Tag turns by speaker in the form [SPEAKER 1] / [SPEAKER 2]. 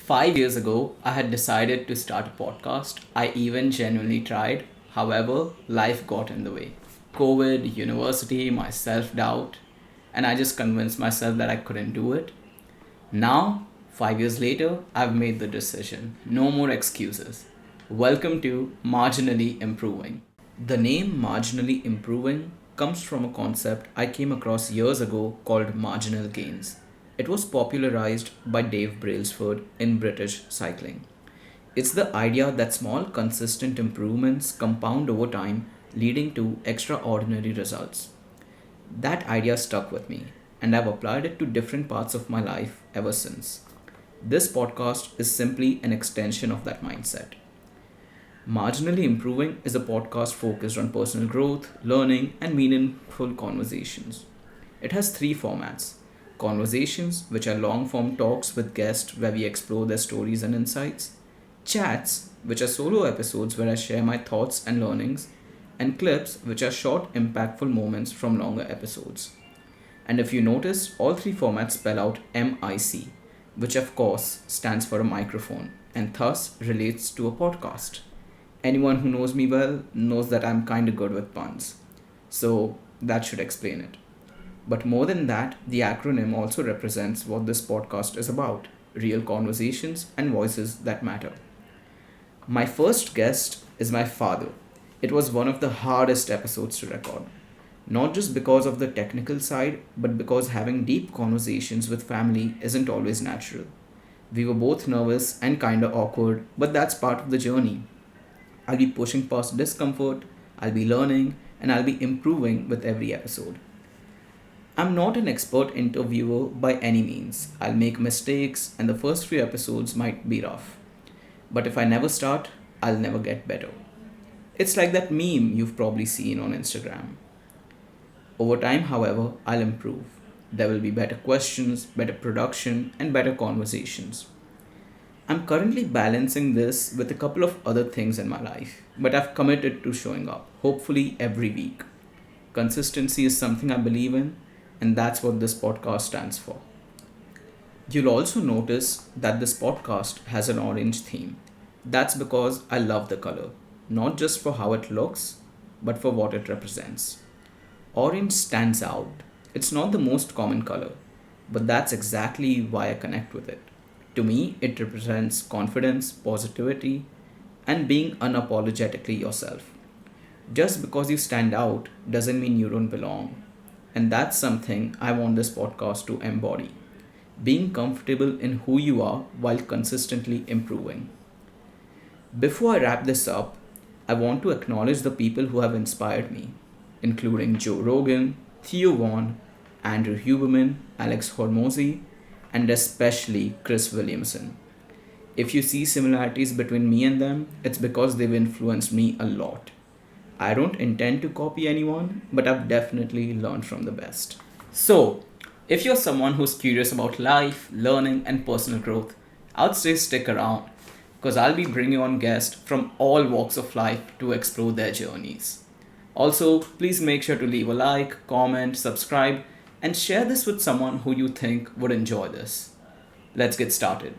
[SPEAKER 1] 5 years ago, I had decided to start a podcast. I even genuinely tried. However, life got in the way. COVID, university, my self doubt, and I just convinced myself that I couldn't do it. Now, 5 years later, I've made the decision. No more excuses. Welcome to Marginally Improving. The name Marginally Improving comes from a concept I came across years ago called marginal gains. It was popularized by Dave Brailsford in British cycling. It's the idea that small, consistent improvements compound over time, leading to extraordinary results. That idea stuck with me, and I've applied it to different parts of my life ever since. This podcast is simply an extension of that mindset. Marginally Improving is a podcast focused on personal growth, learning, and meaningful conversations. It has three formats: conversations, which are long form talks with guests where we explore their stories and insights, chats, which are solo episodes where I share my thoughts and learnings, and clips, which are short, impactful moments from longer episodes. And if you notice, all three formats spell out MIC, which of course stands for a microphone and thus relates to a podcast. Anyone who knows me well knows that I'm kind of good with puns. So that should explain it. But more than that, the acronym also represents what this podcast is about: real conversations and voices that matter. My first guest is my father. It was one of the hardest episodes to record. Not just because of the technical side, but because having deep conversations with family isn't always natural. We were both nervous and kinda awkward, but that's part of the journey. I'll be pushing past discomfort, I'll be learning, and I'll be improving with every episode. I'm not an expert interviewer by any means. I'll make mistakes, and the first few episodes might be rough. But if I never start, I'll never get better. It's like that meme you've probably seen on Instagram. Over time, however, I'll improve. There will be better questions, better production, and better conversations. I'm currently balancing this with a couple of other things in my life, but I've committed to showing up, hopefully every week. Consistency is something I believe in, and that's what this podcast stands for. You'll also notice that this podcast has an orange theme. That's because I love the color, not just for how it looks, but for what it represents. Orange stands out. It's not the most common color, but that's exactly why I connect with it. To me, it represents confidence, positivity, and being unapologetically yourself. Just because you stand out doesn't mean you don't belong. And that's something I want this podcast to embody: being comfortable in who you are while consistently improving. Before I wrap this up, I want to acknowledge the people who have inspired me, including Joe Rogan, Theo Vaughn, Andrew Huberman, Alex Hormozy, and especially Chris Williamson. If you see similarities between me and them, it's because they've influenced me a lot. I don't intend to copy anyone, but I've definitely learned from the best. So, if you're someone who's curious about life, learning, and personal growth, I'd say stick around because I'll be bringing on guests from all walks of life to explore their journeys. Also, please make sure to leave a like, comment, subscribe, and share this with someone who you think would enjoy this. Let's get started.